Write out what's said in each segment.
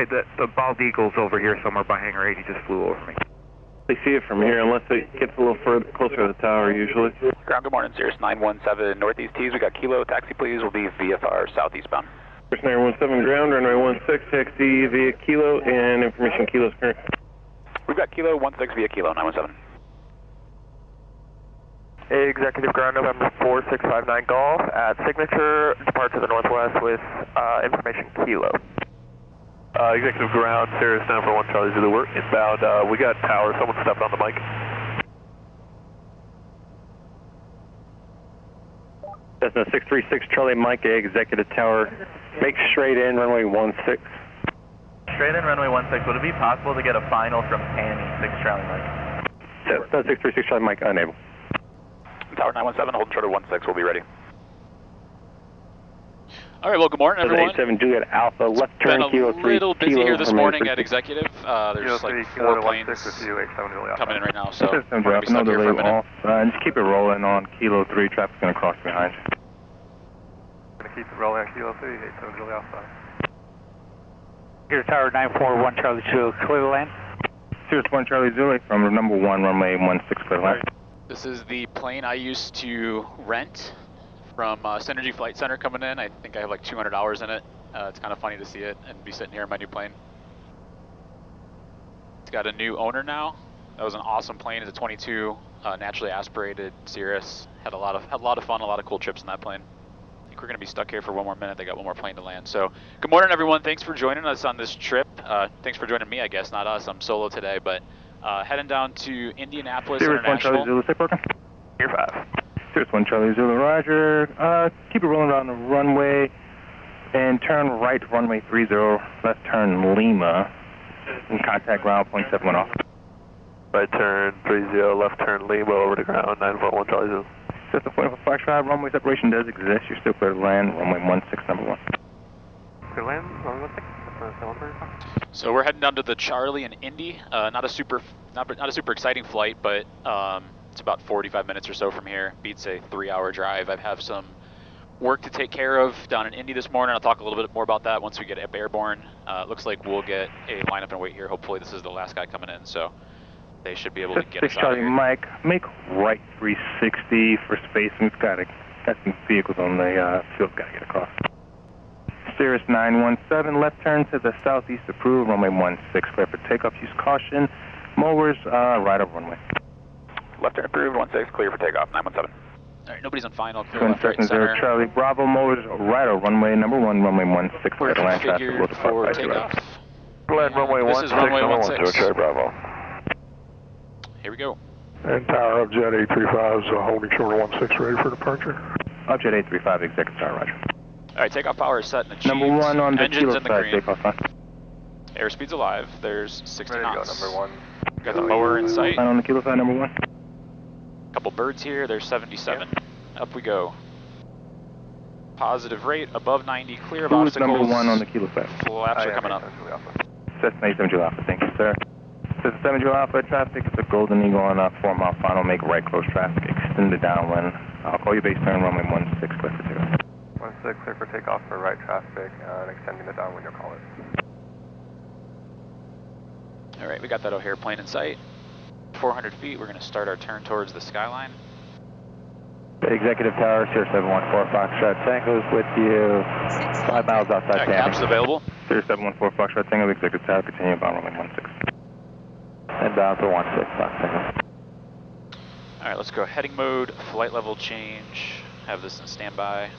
Hey, the bald eagle's over here somewhere by hangar 8. He just flew over me. They see it from here unless it gets a little further closer to the tower usually. Ground, good morning, Cirrus 917 Northeast Tees. We got Kilo, taxi please, will be VFR southeastbound. Cirrus 917 ground, runway 16, taxi via Kilo, and information Kilo's current. We've got Kilo 16 via Kilo 917. Executive ground, November 4659 Golf at signature, depart to the northwest with information Kilo. Executive ground, Cirrus 941 Charlie Zulu, we're inbound. We got tower, someone stepped on the mic. Cessna 636 Charlie Mike, Executive Tower, make straight in, runway 16. Straight in, runway 16. Would it be possible to get a final from Annie, 6 Charlie Mike? Cessna 636 Charlie Mike, unable. Tower 917, hold shorter 16, we'll be ready. All right, well, good morning, everyone. 87 Juliet Alpha, left turn, Kilo 3. Been a little busy here this morning at 3. Executive. There's like 4 planes coming in right now, so we're going to be stuck here for a minute. Just keep it rolling on Kilo 3, traffic's going to cross behind. Going to keep it rolling on Kilo 3, 87 Juliet Alpha. Here's Tower 941 Charlie Zulu, clear to land. Cirrus 1 Charlie Zulu from number 1, runway 16, clear to land. This is the plane I used to rent from Synergy Flight Center coming in. I think I have like 200 hours in it. It's kind of funny to see it and be sitting here in my new plane. It's got a new owner now. That was an awesome plane. It's a 22 naturally aspirated Cirrus. Had a lot of fun, a lot of cool trips in that plane. I think we're going to be stuck here for one more minute. They got one more plane to land. So good morning, everyone. Thanks for joining us on this trip. Thanks for joining me, I guess, not us. I'm solo today, but heading down to Indianapolis International. Cirrus 1 Charlie Zulu, stay broken. Here 5. Cirrus 1 Charlie Zulu, roger. Keep it rolling around the runway and turn right, runway 30, left turn Lima, and contact ground, 0.71 off. Right turn 30, left turn Lima over to ground, 941 Charlie Zulu. Cessna 44 Foxtrot, runway separation does exist. You're still clear to land, runway 16, number 1. Clear to land, runway 16. So we're heading down to the Charlie and Indy. Not a super exciting flight, but it's about 45 minutes or so from here. Beats a 3-hour drive. I have some work to take care of down in Indy this morning. I'll talk a little bit more about that once we get up airborne. Looks like we'll get a lineup and wait here. Hopefully this is the last guy coming in, so they should be able to get us out of here. Mike, make right 360 for space. We've got some vehicles on the field. Got to get across. Cirrus 917, left turn to the southeast, approved, runway 16, clear for takeoff, use caution, mowers, right up runway. Left turn approved, 16, clear for takeoff, 917. All right, nobody's on final, clear Twin left, right, Cessna center. Charlie Bravo, mowers, right up runway, number 1, runway 16, clear to land traffic, Configured for takeoff. Land runway This is runway 16. Charlie Bravo. Here we go. And tower of Jet 835 is holding shorter 16, ready for departure. Jet 835, executive tower, roger. All right, takeoff power is set and achieved. Number 1 on the Engines Kilo in the side, green. takeoff on. Airspeed's alive. There's 60 Ready to knots. go, number 1. Got the mower in sight. On the Kilo side, number 1. Couple birds here. There's 77. Up we go. Positive rate above 90. Clear of Who's obstacles. number 1 on the Kilo side? Flaps are coming up. Cessna 87 Juliet Alpha, thank you, sir. Cessna 7 Juliet Alpha, traffic, it's a Golden Eagle on 4-mile final, make right close traffic, extend the downwind. I'll call you base turn, runway 16, clear for takeoff. 16, clear for takeoff for right traffic, and extending the downwind, you'll call it. All right, we got that O'Hare plane in sight. 400 feet, we're going to start our turn towards the Skyline. Executive Tower, Cirrus 714 Foxtrot Tango is with you. 5 miles outside Tampa. Caps available. Cirrus 714 Foxtrot Tango, Executive Tower, continue bound runway 16. And bound for 16, Fox Tango. All right, let's go heading mode, flight level change, have this in standby,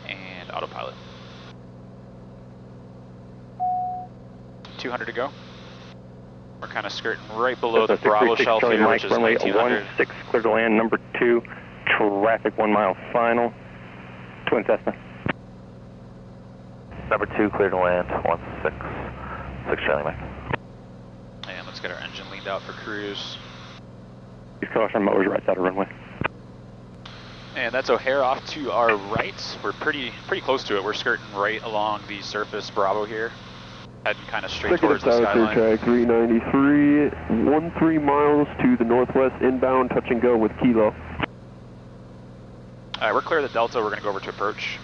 and autopilot. 200 to go. We're kind of skirting right below the Bravo shelf here, which is 1900. 16, clear to land, number 2, traffic 1 mile final. Twin Cessna. Number 2, clear to land, 16, 6 Charlie Mike. And let's get our engine leaned out for cruise. Use caution, mowers right side of runway. And that's O'Hare off to our right. We're pretty close to it. We're skirting right along the surface Bravo here. Heading kind of straight towards the Skyline. Tag 393, 13 miles to the northwest, inbound, touch and go with Kilo. Alright, we're clear of the Delta. We're going to go over to approach.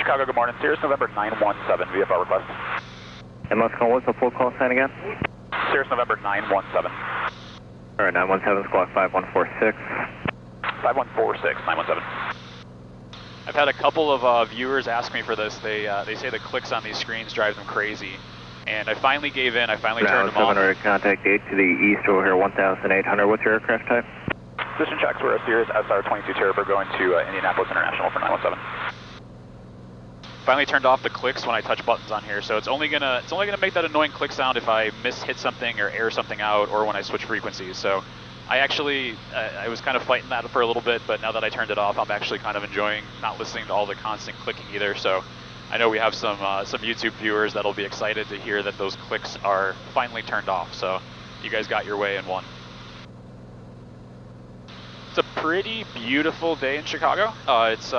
Chicago, good morning. Cirrus November 917, VFR request. And let's call, what's the full call sign again? Cirrus November 917. All right, 917 squawk 5146. 5146, 917. I've had a couple of viewers ask me for this. They say the clicks on these screens drive them crazy. And I finally gave in. I finally turned them off. 700, contact 8 to the east over here, 1800. What's your aircraft type? Position checks, we're a Cirrus SR 22 Turbo going to Indianapolis International for 917. Finally turned off the clicks when I touch buttons on here, so it's only gonna make that annoying click sound if I hit something or air something out, or when I switch frequencies. So I actually I was kind of fighting that for a little bit, but now that I turned it off, I'm actually kind of enjoying not listening to all the constant clicking either. So I know we have some YouTube viewers that'll be excited to hear that those clicks are finally turned off. So you guys got your way in one. It's a pretty beautiful day in Chicago. It's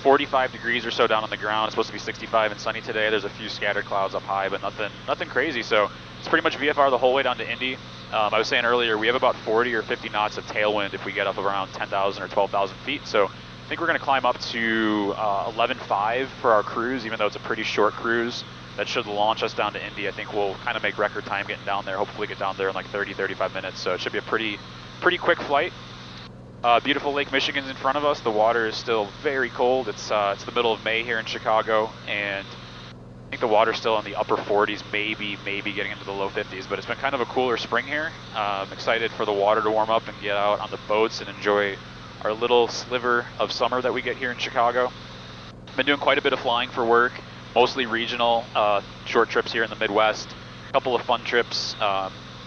45 degrees or so down on the ground. It's supposed to be 65 and sunny today. There's a few scattered clouds up high, but nothing crazy. So it's pretty much VFR the whole way down to Indy. I was saying earlier, we have about 40 or 50 knots of tailwind if we get up around 10,000 or 12,000 feet. So I think we're going to climb up to 11.5 for our cruise, even though it's a pretty short cruise. That should launch us down to Indy. I think we'll kind of make record time getting down there. Hopefully get down there in like 30, 35 minutes. So it should be a pretty quick flight. Beautiful Lake Michigan's in front of us. The water is still very cold. It's the middle of May here in Chicago, and I think the water's still in the upper 40s, maybe getting into the low 50s, but it's been kind of a cooler spring here. I'm excited for the water to warm up and get out on the boats and enjoy our little sliver of summer that we get here in Chicago. Been doing quite a bit of flying for work, mostly regional, short trips here in the Midwest, a couple of fun trips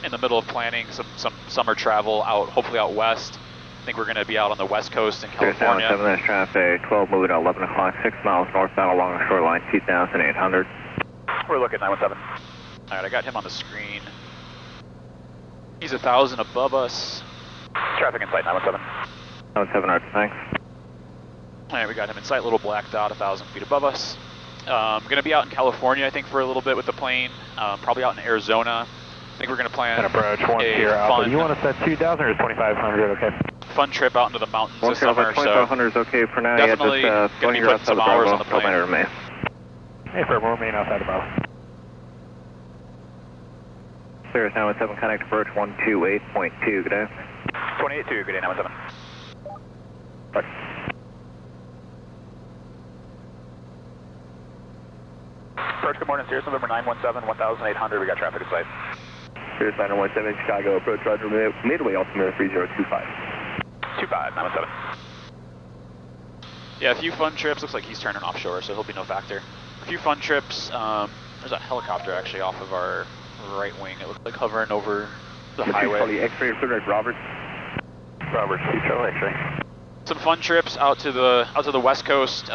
in the middle of planning some summer travel out, hopefully out west. I think we're going to be out on the west coast in California. 7 minutes traffic, 12 moving at 11 o'clock, 6 miles northbound along the shoreline, 2,800. We're looking 917. All right, I got him on the screen. He's 1,000 above us. Traffic in sight, 917. 917, thanks. All right, we got him in sight, little black dot, 1,000 feet above us. I'm going to be out in California, I think, for a little bit with the plane. Probably out in Arizona. I think we're going to plan An approach, 1 Sierra Alpha. You want to set 2,000 or 2,500, okay? Fun trip out into the mountains this summer, 2,500 is okay for now. Definitely going to be putting some hours on the plane. Hey, for remain outside the Bravo. Cirrus 917, contact approach 128.2, good day. 28.2, good day, 917. Right. Approach, good morning, Cirrus November 917, 1,800, we got traffic in sight. Cirrus 917, Chicago, approach Roger, midway, altimeter 3025. 25, 917. Yeah, a few fun trips. Looks like he's turning offshore, so he'll be no factor. A few fun trips. There's a helicopter actually off of our right wing. It looks like hovering over the highway. X-ray, Robert. Robert, X-ray. Some fun trips out to the west coast.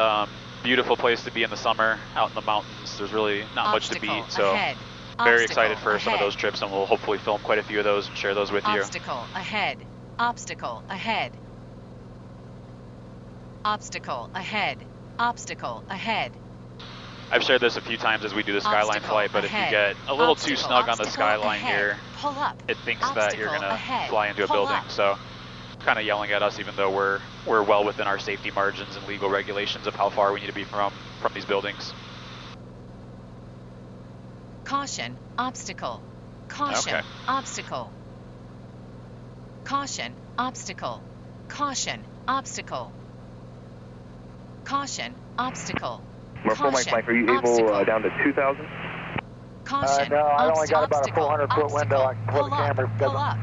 Beautiful place to be in the summer, out in the mountains. There's really not much to beat, so very excited for some of those trips, and we'll hopefully film quite a few of those and share those with you. Obstacle ahead. Obstacle ahead. Obstacle ahead. Obstacle ahead. I've shared this a few times as we do the Skyline flight, but if you get a little too snug on the Skyline here, it thinks that you're going to fly into a building. So kind of yelling at us, even though we're well within our safety margins and legal regulations of how far we need to be from these buildings. Caution, obstacle. Caution, okay. Obstacle. Caution, obstacle. Caution, obstacle. Caution, obstacle. Mike, are you able down to 2,000? Caution, no, I only got about a obstacle, 400-foot window. I can pull the camera. Pull up.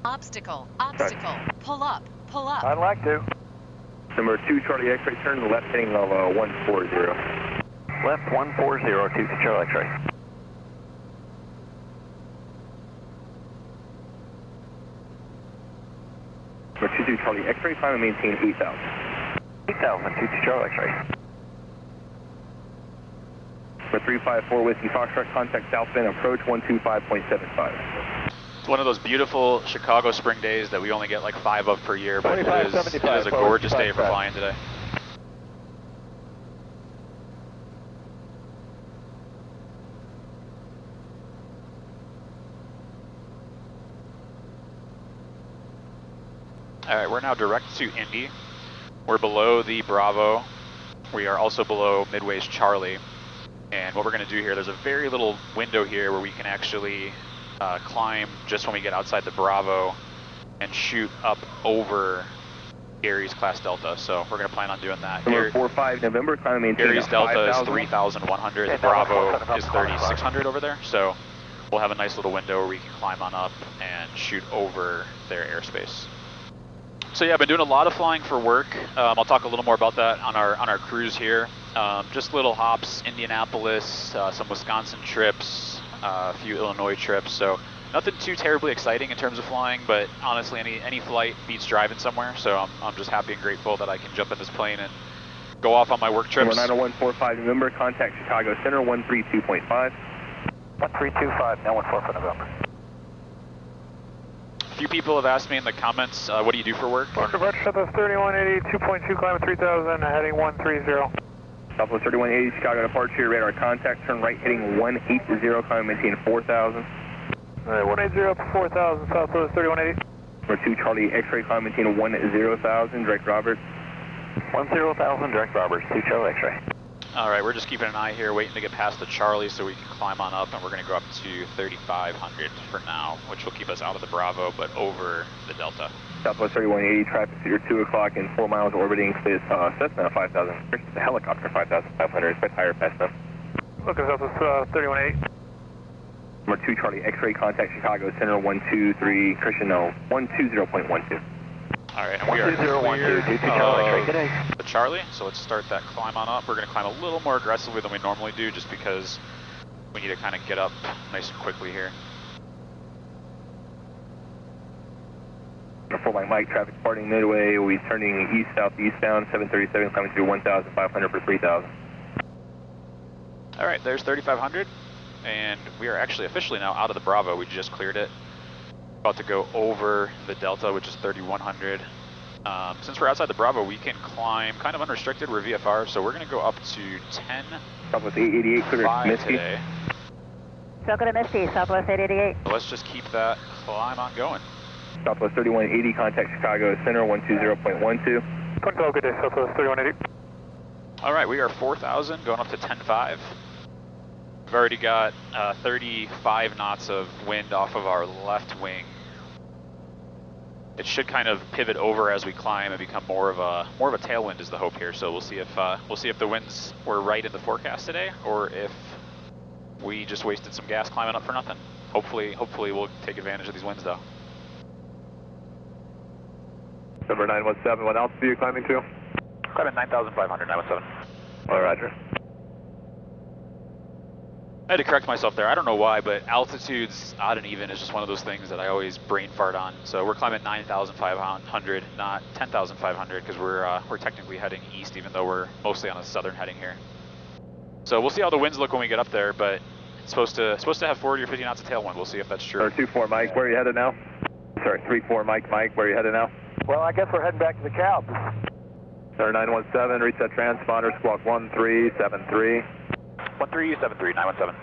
Obstacle, obstacle. Pull up, pull up. I'd like to. Number 2, Charlie X-ray, turn to the left heading of 140. Left 140, 2 Charlie X-ray. Number 22, Charlie X-ray, climb and maintain 8,000. 8,000, 2 Charlie X-ray. Number 354, Whiskey Foxtrot, contact South Bend, approach 125.75. It's one of those beautiful Chicago spring days that we only get like 5 of per year, but it is a gorgeous day for flying today. All right, we're now direct to Indy. We're below the Bravo We are also below Midway's Charlie. And what we're going to do here, there's a very little window here where we can actually climb just when we get outside the Bravo and shoot up over Gary's class Delta. So we're going to plan on doing that. Number 45 November, climb maintain Gary's Delta is 5,000. 3,100. The Bravo is 3,600 over there. So we'll have a nice little window where we can climb on up and shoot over their airspace. So yeah, I've been doing a lot of flying for work. I'll talk a little more about that on our cruise here. Just little hops, Indianapolis, some Wisconsin trips, a few Illinois trips. So nothing too terribly exciting in terms of flying, but honestly, any flight beats driving somewhere. So I'm just happy and grateful that I can jump in this plane and go off on my work trips. Number 90145 November, contact Chicago Center 132.5. 1325, now 14 for November. A few people have asked me in the comments, what do you do for work? Departure Southwest 3180, 2.2 climb at 3000, heading 130. Southwest 3180, Chicago departure, radar contact, turn right heading 180, climb maintain 4000. 180 up to 4000, Southwest 3180. Number 2 Charlie X-ray, climb maintain 10,000, direct Roberts. 10,000, direct Roberts, 2 Charlie X-ray. All right, we're just keeping an eye here, waiting to get past the Charlie so we can climb on up, and we're going to go up to 3,500 for now, which will keep us out of the Bravo, but over the Delta. Southwest 3180, traffic at 2 o'clock and 4 miles orbiting Cessna 5000. It's a helicopter 5,500, expect higher past them. Look at Southwest 3180. Number 2 Charlie X-ray, contact Chicago Center 123, Christian 120.12. All right, and we are clear Charlie. the Charlie, so let's start that climb on up. We're going to climb a little more aggressively than we normally do just because we need to kind of get up nice and quickly here. For my Mike, traffic departing Midway, we'll be turning east-southeastbound, 737, climbing through 1,500 for 3,000. All right, there's 3,500, and we are actually officially now out of the Bravo. We just cleared it. About to go over the Delta, which is 3,100. Since we're outside the Bravo, we can climb kind of unrestricted. We're VFR, so we're going to go up to 10. Southwest 888, clear to Misty. Today. Circle to Misty, Southwest 888. So let's just keep that climb on going. Southwest 3180, contact Chicago Center 120.12. 2012, good day, Southwest 3180. All right, we are 4,000, going up to 10.5. We've already got 35 knots of wind off of our left wing. It should kind of pivot over as we climb and become more of a tailwind is the hope here. So we'll see if the winds were right in the forecast today, or if we just wasted some gas climbing up for nothing. Hopefully we'll take advantage of these winds though. Number 917, what altitude are you climbing to? Climbing 9,500, 917. All right, roger. I had to correct myself there. I don't know why, but altitude's odd and even is just one of those things that I always brain fart on. So we're climbing 9,500, not 10,500, because we're technically heading east, even though we're mostly on a southern heading here. So we'll see how the winds look when we get up there, but it's supposed to have 40 or 50 knots of tailwind. We'll see if that's true. 24 Mike, where are you headed now? Sorry, 34 Mike, where are you headed now? Well, I guess we're heading back to the cab. Center 917, reset transponder, squawk 1373. 1373, 917.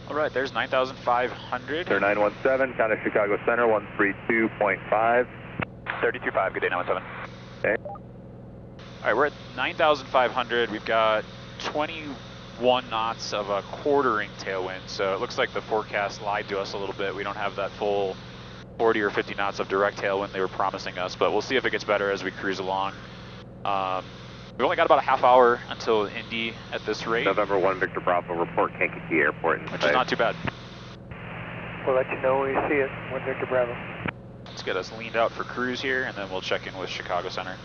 All right, there's 9,500. Center 917, contact Chicago Center 132.5. 32.5, good day, 917. Okay. All right, we're at 9,500. We've got 21 knots of a quartering tailwind, so it looks like the forecast lied to us a little bit. We don't have that full 40 or 50 knots of direct tailwind they were promising us, but we'll see if it gets better as we cruise along. We've only got about a half hour until Indy at this rate. November 1 Victor Bravo, report Kankakee Airport. Which is not too bad. We'll let you know when you see it, 1 Victor Bravo. Let's get us leaned out for cruise here, and then we'll check in with Chicago Center.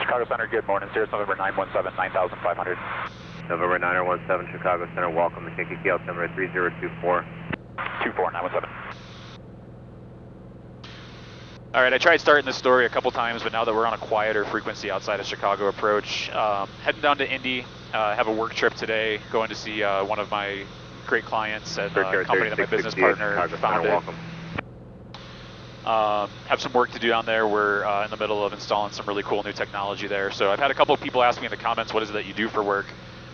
Chicago Center, good morning. Cirrus November 917, 9,500. November 917 Chicago Center, welcome to Kankakee, altimeter 3024. 24, 917. All right, I tried starting this story a couple times, but now that we're on a quieter frequency outside of Chicago approach, heading down to Indy, have a work trip today, going to see one of my great clients at a company that my business partner founded. Have some work to do down there. We're in the middle of installing some really cool new technology there. So I've had a couple of people ask me in the comments, what is it that you do for work?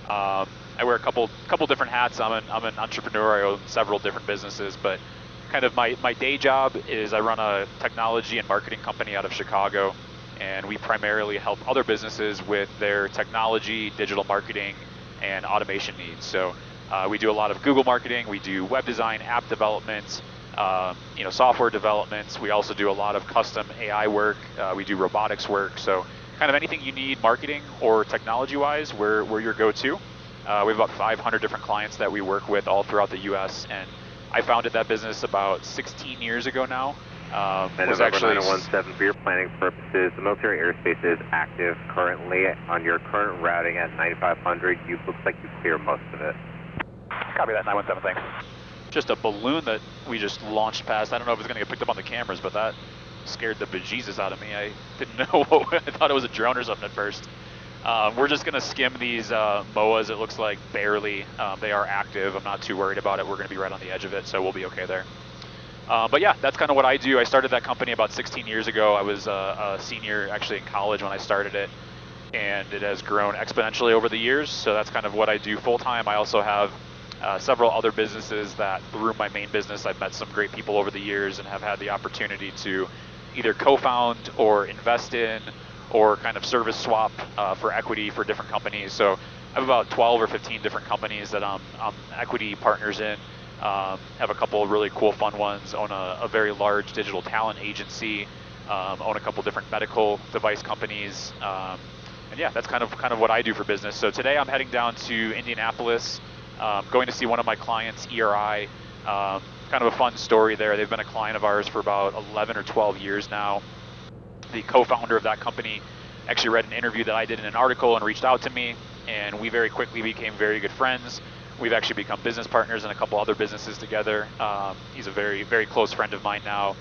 I wear a couple different hats. I'm an entrepreneur. I own several different businesses, but kind of my day job is I run a technology and marketing company out of Chicago. and we primarily help other businesses with their technology, digital marketing, and automation needs. So we do a lot of Google marketing, we do web design, app development, software development. We also do a lot of custom AI work. We do robotics work. So kind of anything you need marketing or technology-wise, we're your go-to. We have about 500 different clients that we work with all throughout the U.S. And I founded that business about 16 years ago now. And November 9017, for your planning purposes, the military airspace is active currently. On your current routing at 9500, you looks like you clear most of it. Copy that, 917, thanks. Just a balloon that we just launched past. I don't know if it's going to get picked up on the cameras, but that scared the bejesus out of me. I didn't know I thought it was a drone or something at first. We're just going to skim these MOAs, it looks like, barely. They are active. I'm not too worried about it. We're going to be right on the edge of it, so we'll be okay there. But yeah, that's kind of what I do. I started that company about 16 years ago. I was a senior actually in college when I started it, and it has grown exponentially over the years. So that's kind of what I do full time. I also have several other businesses that through my main business, I've met some great people over the years and have had the opportunity to either co-found or invest in or kind of service swap for equity for different companies. So I have about 12 or 15 different companies that I'm equity partners in. Have a couple of really cool fun ones, own a very large digital talent agency, own a couple different medical device companies, and yeah, that's kind of what I do for business. So today I'm heading down to Indianapolis, going to see one of my clients, ERI. Kind of a fun story there. They've been a client of ours for about 11 or 12 years now. The co-founder of that company actually read an interview that I did in an article and reached out to me, and we very quickly became very good friends. We've actually become business partners in a couple other businesses together. He's a very, very close friend of mine now,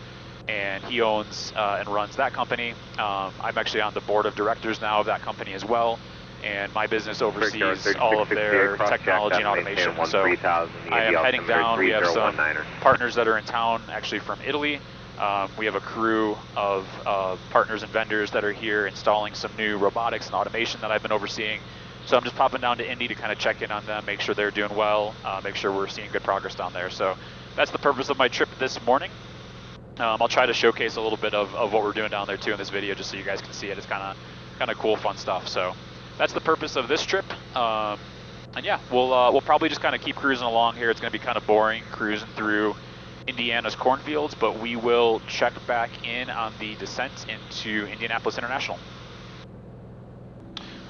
and he owns and runs that company. I'm actually on the board of directors now of that company as well, and my business oversees all of their technology and automation. So I am heading down. We have some partners that are in town, actually from Italy. We have a crew of partners and vendors that are here installing some new robotics and automation that I've been overseeing. So I'm just popping down to Indy to kind of check in on them, make sure they're doing well, make sure we're seeing good progress down there. So that's the purpose of my trip this morning. I'll try to showcase a little bit of what we're doing down there too in this video, just so you guys can see it. It's kind of cool, fun stuff. So that's the purpose of this trip. And yeah, we'll probably just kind of keep cruising along here. It's going to be kind of boring cruising through Indiana's cornfields, but we will check back in on the descent into Indianapolis International.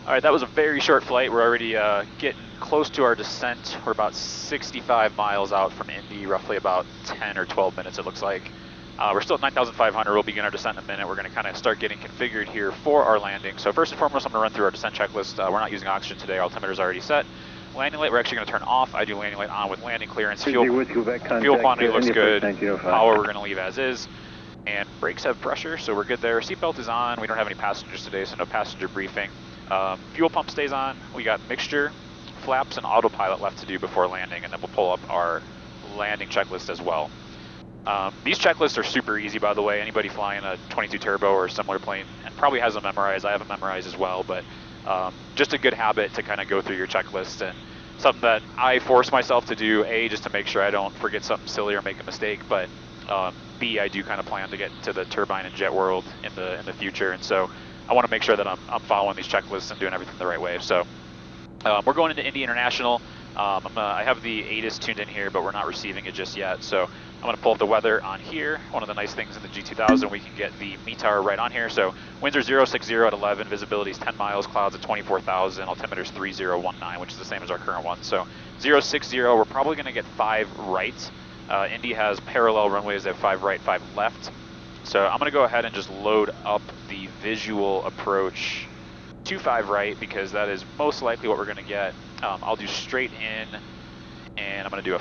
All right, that was a very short flight. We're already getting close to our descent. We're about 65 miles out from Indy, roughly about 10 or 12 minutes it looks like. We're still at 9,500. We'll begin our descent in a minute. We're going to kind of start getting configured here for our landing. So first and foremost, I'm going to run through our descent checklist. We're not using oxygen today. Our altimeter's already set. Landing light, we're actually going to turn off. I do landing light on with landing clearance. Fuel quantity looks good. Power we're going to leave as is. And brakes have pressure, so we're good there. Seatbelt is on. We don't have any passengers today, so no passenger briefing. Fuel pump stays on. We got mixture, flaps, and autopilot left to do before landing, and then we'll pull up our landing checklist as well. These checklists are super easy, by the way. Anybody flying a 22 turbo or similar plane and probably has them memorized. I have them memorized as well, but just a good habit to kind of go through your checklist, and something that I force myself to do, A, just to make sure I don't forget something silly or make a mistake, but B, I do kind of plan to get into the turbine and jet world in the future, and so I want to make sure that I'm following these checklists and doing everything the right way. So we're going into Indy International. I have the ATIS tuned in here, but we're not receiving it just yet. So I'm going to pull up the weather on here. One of the nice things in the G2000, we can get the METAR right on here. So winds are 060 at 11, visibility is 10 miles, clouds at 24,000, altimeter is 3019, which is the same as our current one. So 060, we're probably going to get 5 right. Indy has parallel runways that have 5 right, 5 left. So I'm going to go ahead and just load up the visual approach to 5 right, because that is most likely what we're going to get. I'll do straight in, and I'm going to do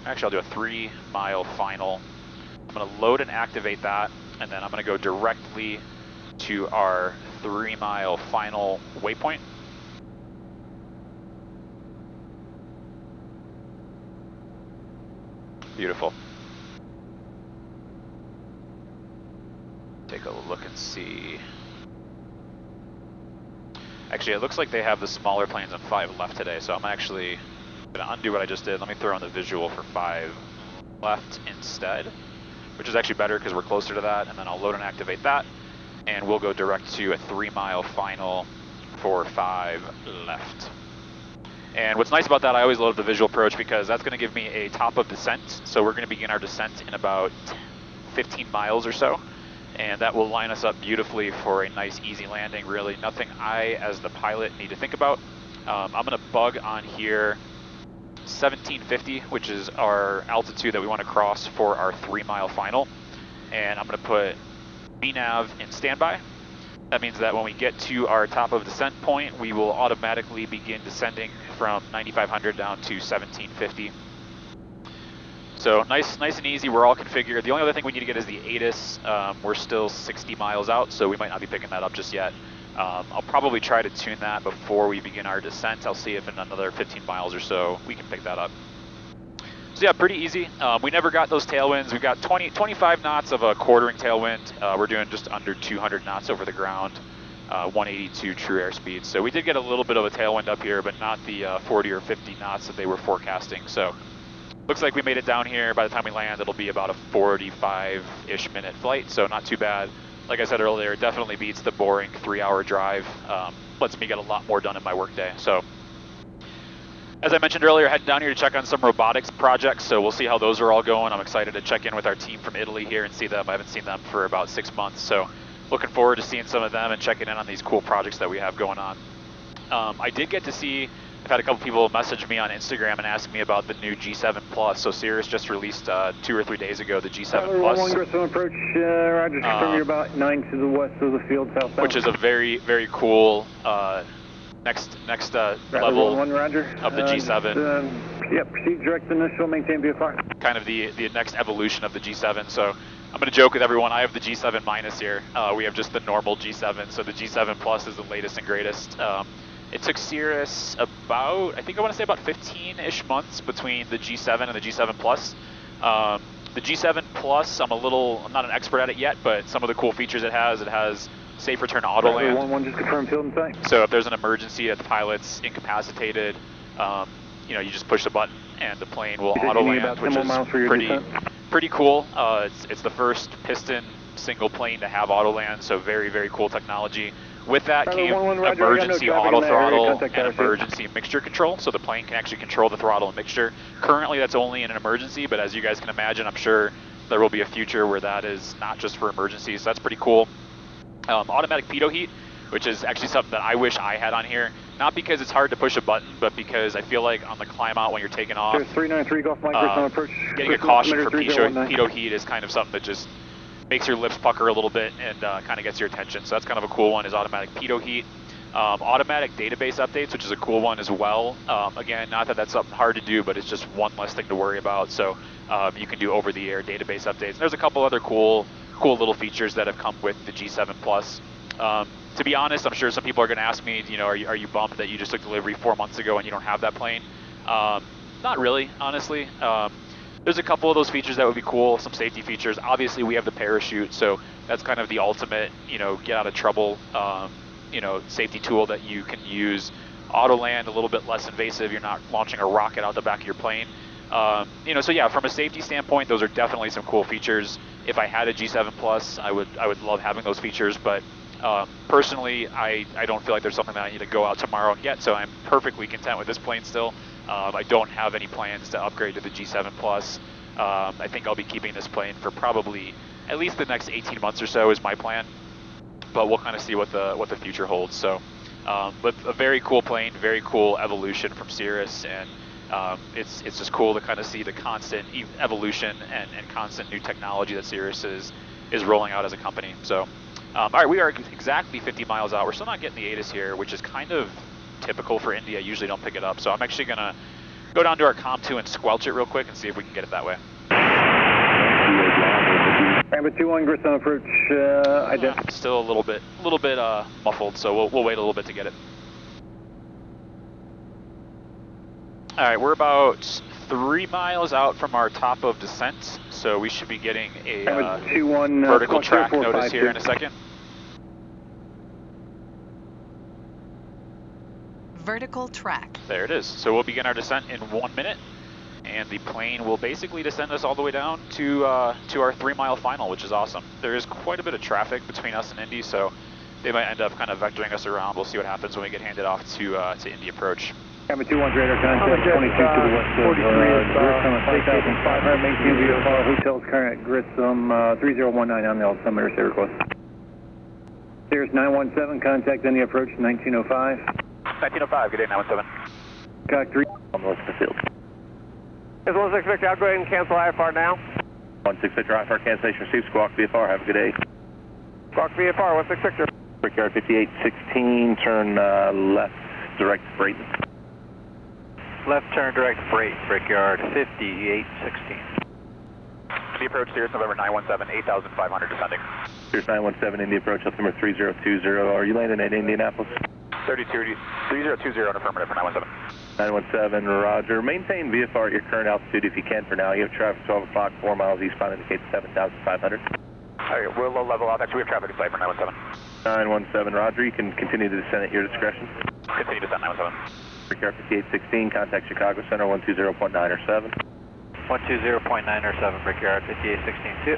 I'll do a 3 mile final. I'm going to load and activate that, and then I'm going to go directly to our 3 mile final waypoint. Beautiful. Take a look and see. Actually, it looks like they have the smaller planes on 5 left today, so I'm actually going to undo what I just did. Let me throw on the visual for 5 left instead, which is actually better because we're closer to that, and then I'll load and activate that. and we'll go direct to a 3-mile final for 5 left. And what's nice about that, I always love the visual approach because that's going to give me a top of descent. So we're going to begin our descent in about 15 miles or so. And that will line us up beautifully for a nice easy landing. Really nothing I, as the pilot, need to think about. I'm going to bug on here 1750, which is our altitude that we want to cross for our 3-mile final. And I'm going to put VNAV in standby. That means that when we get to our top of descent point, we will automatically begin descending from 9500 down to 1750. So nice and easy. We're all configured. The only other thing we need to get is the ATIS. We're still 60 miles out, so we might not be picking that up just yet. I'll probably try to tune that before we begin our descent. I'll see if in another 15 miles or so we can pick that up. So yeah, pretty easy. We never got those tailwinds. We've got 25 knots of a quartering tailwind. We're doing just under 200 knots over the ground, 182 true airspeed. So we did get a little bit of a tailwind up here, but not the 40 or 50 knots that they were forecasting. So looks like we made it down here. By the time we land, it'll be about a 45-ish minute flight, so not too bad. Like I said earlier, it definitely beats the boring 3-hour drive. Lets me get a lot more done in my workday. So, as I mentioned earlier, heading down here to check on some robotics projects, so we'll see how those are all going. I'm excited to check in with our team from Italy here and see them. I haven't seen them for about 6 months, so looking forward to seeing some of them and checking in on these cool projects that we have going on. I did get to see, I've had a couple people message me on Instagram and ask me about the new G7 Plus. So Cirrus just released 2 or 3 days ago the G7 Plus. One Grissom approach, Roger, from you about 9 to the west of the field, southbound. Which is a very, very cool next level Roger. of the G7. Yep, proceed direct initial, maintain VFR. Kind of the next evolution of the G7. So I'm going to joke with everyone, I have the G7 minus here. We have just the normal G7, so the G7 Plus is the latest and greatest. It took Cirrus about, I want to say about 15-ish months between the G7 and the G7 Plus. The G7 Plus, I'm not an expert at it yet, but some of the cool features it has safe return auto land. One just confirm field and sight. So if there's an emergency, if the pilot's incapacitated, you just push the button and the plane will auto land, which is pretty cool. It's the first piston single plane to have auto land, so very, very cool technology. With that came emergency auto throttle and emergency mixture control, so the plane can actually control the throttle and mixture. Currently that's only in an emergency, but as you guys can imagine, I'm sure there will be a future where that is not just for emergencies, so that's pretty cool. Automatic pitot heat, which is actually something that I wish I had on here, not because it's hard to push a button, but because I feel like on the climb out when you're taking off, 393 Golf Mike, approach. Getting a caution for pitot heat is kind of something that just makes your lips pucker a little bit and kind of gets your attention. So that's kind of a cool one, is automatic pitot heat. Automatic database updates, which is a cool one as well. Again, not that that's something hard to do, but it's just one less thing to worry about. So you can do over-the-air database updates. And there's a couple other cool little features that have come with the G7 Plus. To be honest, I'm sure some people are going to ask me, are you bummed that you just took delivery 4 months ago and you don't have that plane? Not really, honestly. There's a couple of those features that would be cool, some safety features. Obviously, we have the parachute, so that's kind of the ultimate, get out of trouble, safety tool that you can use. Auto land, a little bit less invasive. You're not launching a rocket out the back of your plane. So yeah, from a safety standpoint, those are definitely some cool features. If I had a G7 Plus, I would love having those features, but personally, I don't feel like there's something that I need to go out tomorrow and get, so I'm perfectly content with this plane still. I don't have any plans to upgrade to the G7 Plus. I think I'll be keeping this plane for probably at least the next 18 months or so is my plan, but we'll kind of see what the future holds. So, but a very cool plane, very cool evolution from Cirrus, and it's just cool to kind of see the constant evolution and constant new technology that Cirrus is rolling out as a company. So, all right, we are exactly 50 miles out. We're still not getting the ATIS here, which is kind of typical for Indy. I usually don't pick it up, so I'm actually gonna go down to our COM2 and squelch it real quick and see if we can get it that way. Rambo 21 Grissom approach. Still a little bit muffled, so we'll wait a little bit to get it. All right, we're about 3 miles out from our top of descent, so we should be getting a vertical track notice here in a second. Vertical track. There it is. So we'll begin our descent in 1 minute, and the plane will basically descend us all the way down to our 3-mile final, which is awesome. There is quite a bit of traffic between us and Indy, so they might end up kind of vectoring us around. We'll see what happens when we get handed off to Indy approach. Camera 21's radar contact 22 to the west of Grissom at 6,500. Maintain VFR hotels current Grissom 3019 on the altimeter. Say request. Cirrus 917, contact Indy approach 1905. 1905, good day, 917. Cock 3 On the west of the field. Is 16 Victor, I'll go ahead and cancel IFR now. 16 Victor, IFR cancellation received. Squawk VFR, have a good day. Squawk VFR, 16 Victor. Brickyard 5816, turn left, direct to Brayton. Left turn direct freight, Brickyard 5816. The approach, Cirrus November 917, 8,500 descending. Cirrus 917, Indy approach, altimeter 3020. Are you landing at Indianapolis? 3020 on affirmative for 917. 917, roger. Maintain VFR at your current altitude if you can for now. You have traffic 12 o'clock, 4 miles eastbound, indicates 7,500. All right, we'll level out. Actually, we have traffic in sight for 917. 917, roger. You can continue to descend at your discretion. Continue to descend, 917. Brickyard 5816, contact Chicago Center 120.907. 120.907, Brickyard 5816.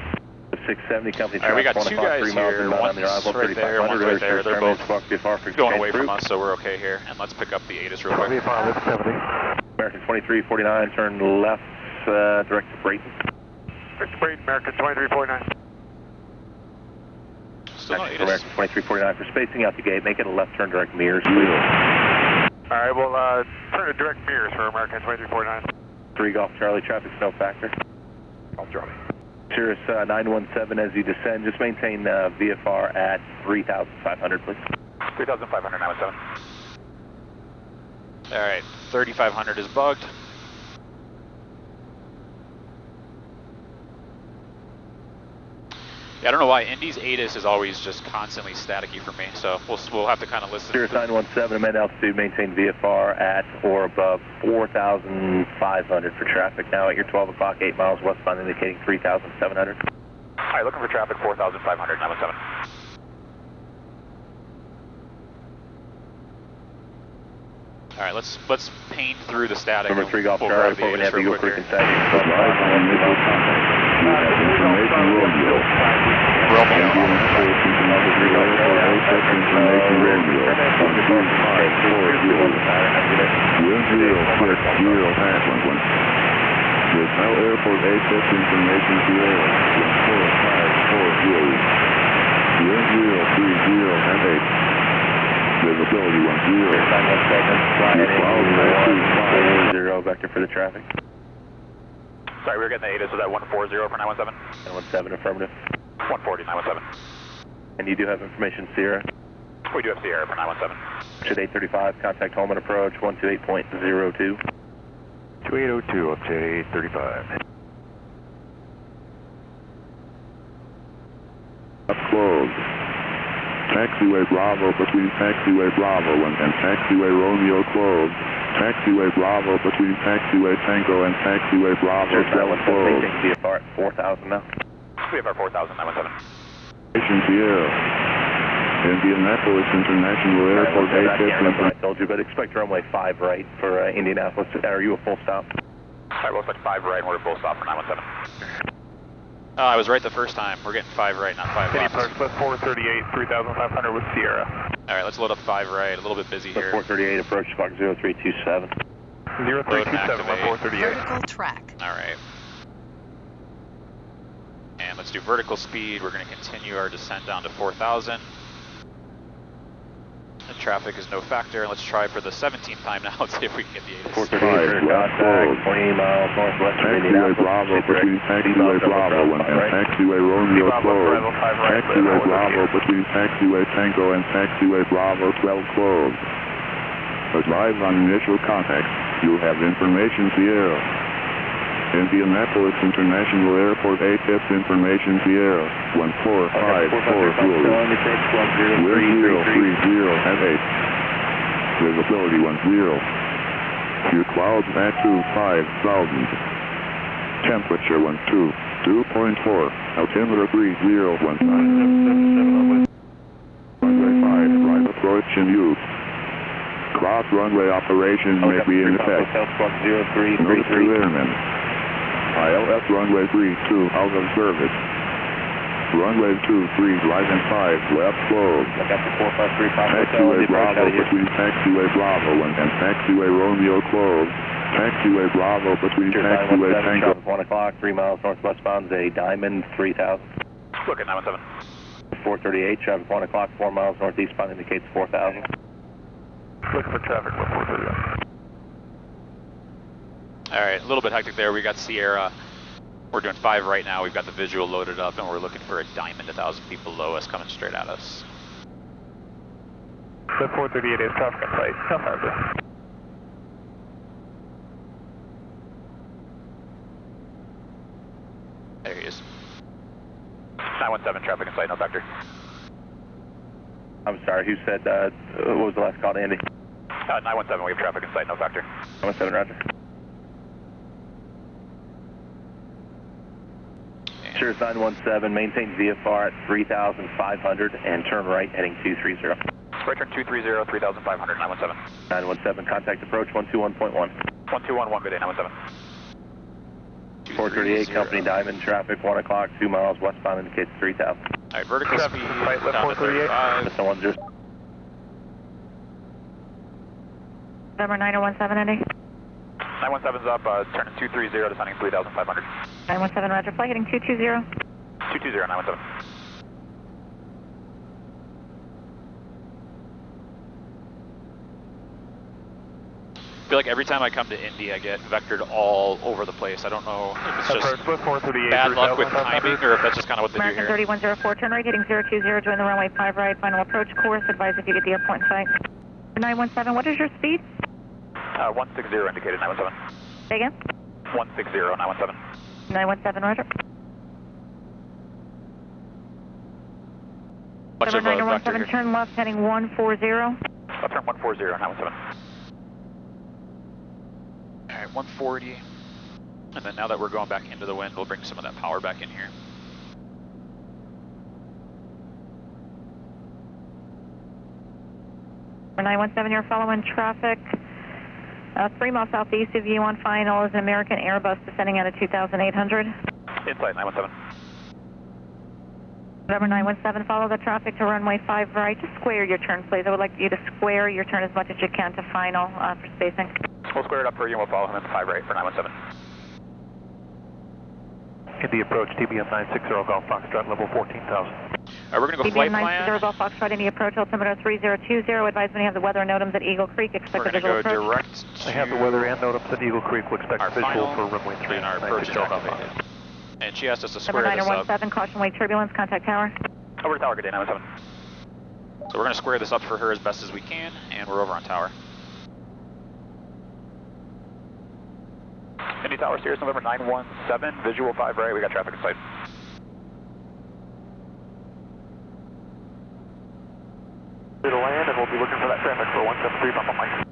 670, company All right, we got 1 two o'clock, guys 3 miles here. inbound on One's the arrival, right there, one's right there. They're both going away from us, so we're okay here. And let's pick up the ATIS real quick. American 2349, turn left, direct to Brayton. Direct to Brayton, American 2349. Still no ATIS. American 2349 for spacing out the gate. Make it a left turn direct mirrors, please. All right, we'll turn to direct mirrors for American 2349. 3 Golf Charlie, traffic snow factor. Golf Charlie. Cirrus 917, as you descend, just maintain VFR at 3,500, please. 3,500, 917. All right, 3,500 is bugged. Yeah, I don't know why Indy's ATIS is always just constantly staticky for me, so we'll have to kind of listen. Cirrus 917, amend altitude, maintain VFR at or above 4,500 for traffic now at your 12 o'clock, 8 miles westbound, indicating 3,700. All right, looking for traffic 4,500, 917. All right, let's paint through the static. Number 3 Golf we'll Charlie, grab the ATIS report real Eagle quick Creek here. Airport access information Sierra 14540. 1030 and 8. Visibility 10. 0 vector for the traffic. Sorry, we were getting the ATIS. Was that 140 for 917? 917, affirmative. 140, 917. And you do have information, Sierra? We do have Sierra for 917. Should 835, contact home and approach 128.02. 2802 up to 835. Up closed. Taxiway Bravo between Taxiway Bravo and Taxiway Romeo closed. Taxiway Bravo between Taxiway Tango and Taxiway Bravo closed. VFR at 4,000 now. VFR 4,000, 917. Station Sierra. Indianapolis International Airport I can't remember what I told you, but expect runway 5 right for Indianapolis. Are you a full stop? All right, we'll expect 5 right and we're a full stop for 917. I was right the first time. We're getting 5 right, not 5 left. Approach left 438, 3,500 with Sierra. All right, let's load up 5 right. A little bit busy here. 438, approach Spark 0327. 0327, 438. Vertical track. All right. And let's do vertical speed. We're going to continue our descent down to 4,000. The traffic is no factor. Let's try for the 17th time now. Let's see if we can get the ATIS. 438, contact 20 miles northwest of Taxiway Bravo between Taxiway Bravo and Taxiway Romeo closed. Taxiway Bravo between Taxiway Tango and Taxiway Bravo 12 closed. Advise on initial contact. You have information Sierra. Indianapolis International Airport ATIS information Sierra 14540. 1030 and 8. Visibility 10. Few clouds at 5,000. Temperature 2.4. Altimeter 3019. Runway 5, right approach in use. Cloud ILS runway operations may be in effect. Hotel Squawk 0333. Notice to airmen. ILS runway 32 out of service. Runway 23, right and 5, left closed. Look out for 453 Papa Taxiway Bravo between Taxiway Bravo and Taxiway Romeo closed. Taxiway Bravo between Taxiway Tango. 1 o'clock, 3 miles northwestbound is a Diamond 3000. Look at 917. 438, traffic 1 o'clock, 4 miles northeastbound indicates 4000. Looking for traffic, 431. All right, a little bit hectic there. We got Sierra. We're doing 5 right now. We've got the visual loaded up, and we're looking for a Diamond 1,000 feet below us coming straight at us. The 438 is traffic in sight. There he is. 917, traffic in sight, no vector. I'm sorry, who said, what was the last call to Andy? 917, we have traffic in sight, no vector. 917, roger. Cirrus 917, maintain VFR at 3,500 and turn right heading 230. Right turn 230, 3,500, 917. 917, contact approach 121.1. 1211, good day, 917. 438, company Diamond, traffic 1 o'clock, 2 miles westbound indicates 3,000. All right, vertical Traffic speed in sight, left down to 438. 35. Someone just... November 9017, Indy. 917's up, turning 230, descending 3,500. 917, roger, flight heading 220. 220, 917. I feel like every time I come to Indy, I get vectored all over the place. I don't know if it's just Approach, 438, bad luck with timing, or if that's just kind of what they do American here. 3104, turn right heading 020, join the runway 5 right, final approach course, advise if you get the airport in sight. 917, what is your speed? 160 indicated, 917. Say again? 160, 917. 917, roger. Much of November a vector 917, here. turn left heading 140. Left turn 140, 917. All right, 140. And then now that we're going back into the wind, we'll bring some of that power back in here. For 917, you're following traffic. 3 miles southeast of you on final is an American Airbus descending out of 2,800. Inside, 917. November 917, follow the traffic to runway 5 right. Just square your turn, please. I would like you to square your turn as much as you can to final for spacing. We'll square it up for you and we'll follow him in 5 right for 917. Indy approach, TBM 960 Golf Foxtrot, level 14,000. All right, we're going to go TBM flight 960 plan. Golf Foxtrot, Indy approach, altimeter 3020. Advise when you have the weather NOTAMs at Eagle Creek. Expect We're a going to visual go approach. direct to I have the weather and NOTAMs at Eagle Creek. We'll expect our a visual final, for runway 3. and our approach is 960 Golf activated. And she asked us to square November this up. 917, caution wave turbulence, contact tower. Over to tower, good day, 917. So we're going to square this up for her as best as we can, and we're over on tower. Indy Tower, Cirrus November 917, visual 5 right, we got traffic in sight. Clear to land, and we'll be looking for that traffic for 173 Papa Mike.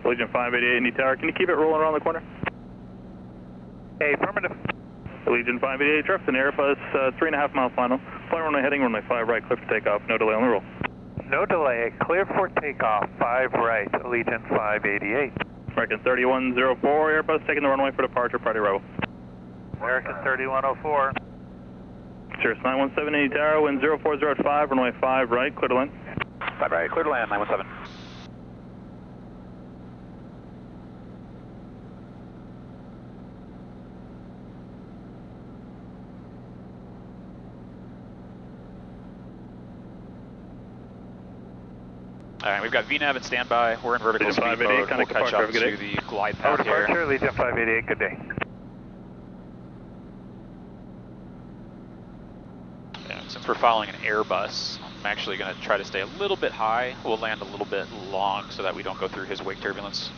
Legion 588, Indy Tower, can you keep it rolling around the corner? Hey, affirmative. Legion 588, Jefferson Airbus, 3.5 mile final. Flight runway heading runway 5 right, clear for takeoff, no delay on the roll. No delay, clear for takeoff, 5 right, Legion 588. American 3104, Airbus taking the runway for departure, party arrival. American 3104. Cirrus 917, Indy Tower, wind 04085, runway 5 right, clear to land. 5 right, clear to land, 917. All right, we've got VNAV in standby. We're in vertical Legion speed 588, mode. We'll contact catch departure, up have a good to day. the glide Over path here. departure, Legion 588, good day. Yeah, since we're following an Airbus, I'm actually going to try to stay a little bit high. We'll land a little bit long so that we don't go through his wake turbulence.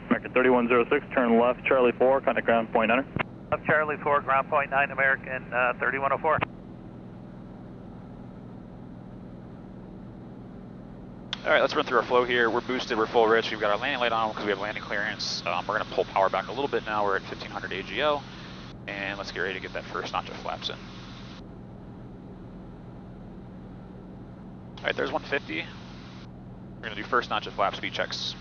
American 3106, turn left, Charlie 4, contact ground point 9. Left Charlie 4, ground point 9, American 3104. All right, let's run through our flow here. We're boosted, we're full rich. We've got our landing light on because we have landing clearance. We're going to pull power back a little bit now. We're at 1500 AGL. And let's get ready to get that first notch of flaps in. Alright, there's 150. We're going to do first notch of flap speed checks.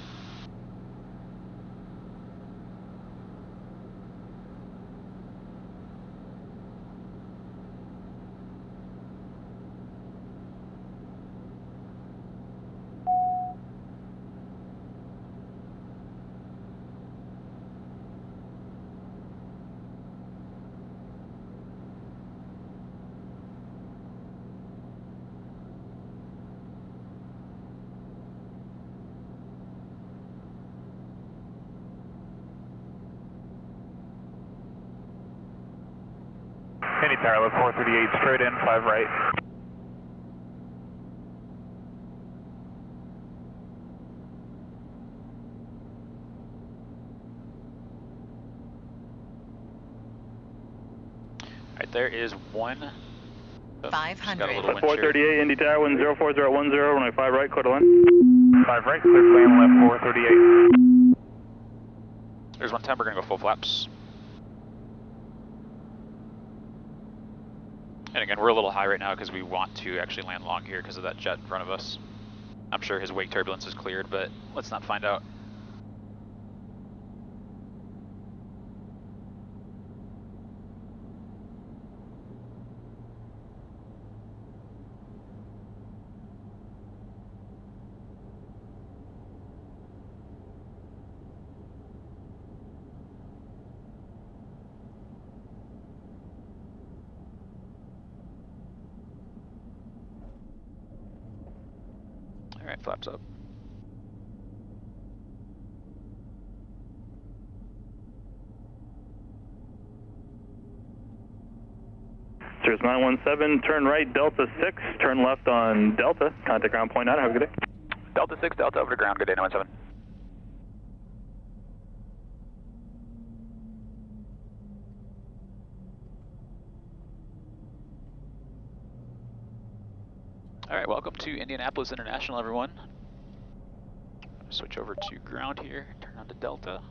Any tower, left 438, straight in, 5 right. Alright, there is one. 500. 438, Indy Tower, 104010, runway 5 right, quarter line. 5 right, clear to land left 438. There's 110, we're going to go full flaps. And again, we're a little high right now because we want to actually land long here because of that jet in front of us. I'm sure his wake turbulence is cleared, but let's not find out. Alright, flaps up. Cirrus 917, turn right, Delta 6, turn left on Delta, contact ground point 9, have a good day. Delta 6, Delta over to ground, good day 917. Alright, welcome to Indianapolis International, everyone. Switch over to ground here, turn on to Delta.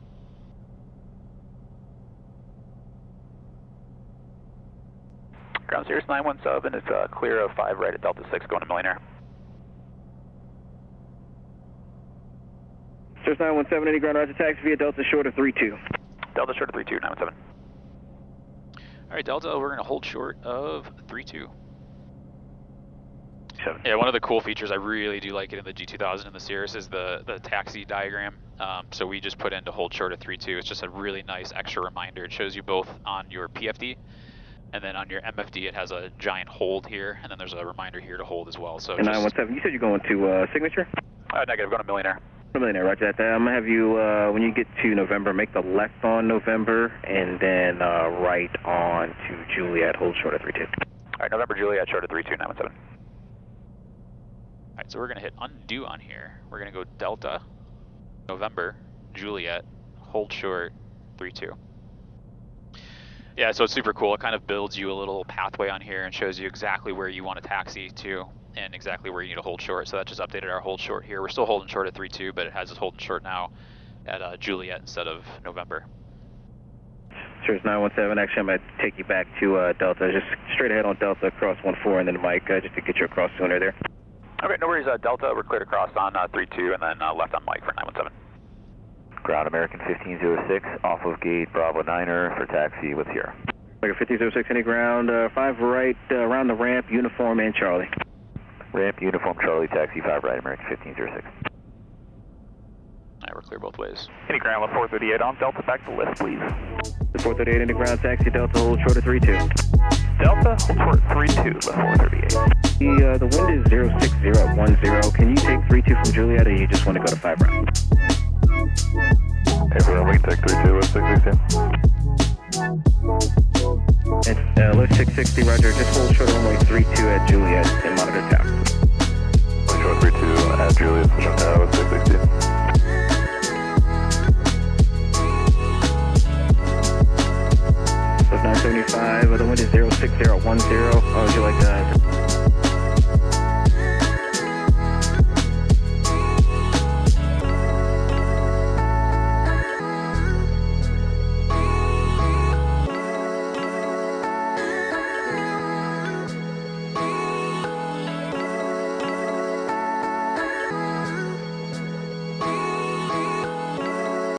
Ground Cirrus 917, it's clear of 5 right at Delta 6 going to Millionaire. Cirrus 917, any ground roger taxi via Delta short of 32. Delta short of 32, 917. Alright, Delta, we're going to hold short of 32. Yeah, one of the cool features, I really do like it in the G2000 and the Cirrus, is the taxi diagram. So we just put in to hold short of 32. It's just a really nice extra reminder. It shows you both on your PFD, and then on your MFD it has a giant hold here, and then there's a reminder here to hold as well. So 917, you said you're going to Signature? Negative, going to Millionaire. Millionaire, roger that. I'm going to have you, when you get to November, make the left on November, and then right on to Juliet, hold short of 32. Alright, November Juliet, short of 32, 917. Alright, so we're going to hit undo on here. We're going to go Delta, November, Juliet, hold short, 32. Yeah, so it's super cool. It kind of builds you a little pathway on here and shows you exactly where you want to taxi to and exactly where you need to hold short. So that just updated our hold short here. We're still holding short at 32, but it has us holding short now at Juliet instead of November. Cirrus 917, actually I'm going to take you back to Delta. Just straight ahead on Delta, across 14, and then Mike, just to get you across sooner there. Okay, no worries, Delta, we're cleared across on 32 and then left on Mike for 917. Ground American 1506, off of gate Bravo 9er for taxi with Sierra. American 1506, any ground, 5 right, around the ramp, uniform and Charlie. Ramp, uniform, Charlie, taxi 5 right, American 1506. Alright, we're clear both ways. Any ground, left 438 on Delta, back to lift, please. 438, any ground, taxi, Delta, hold short of 32. Delta, hold short 32, left 438. The wind is 06010. Can you take 32 from Juliet, or you just want to go to 5 right? Everyone, we can take 32 with 616. It's lift 660, roger. Just hold short of runway 32 at Juliet and monitor tower. Short 32 at Juliet with 616.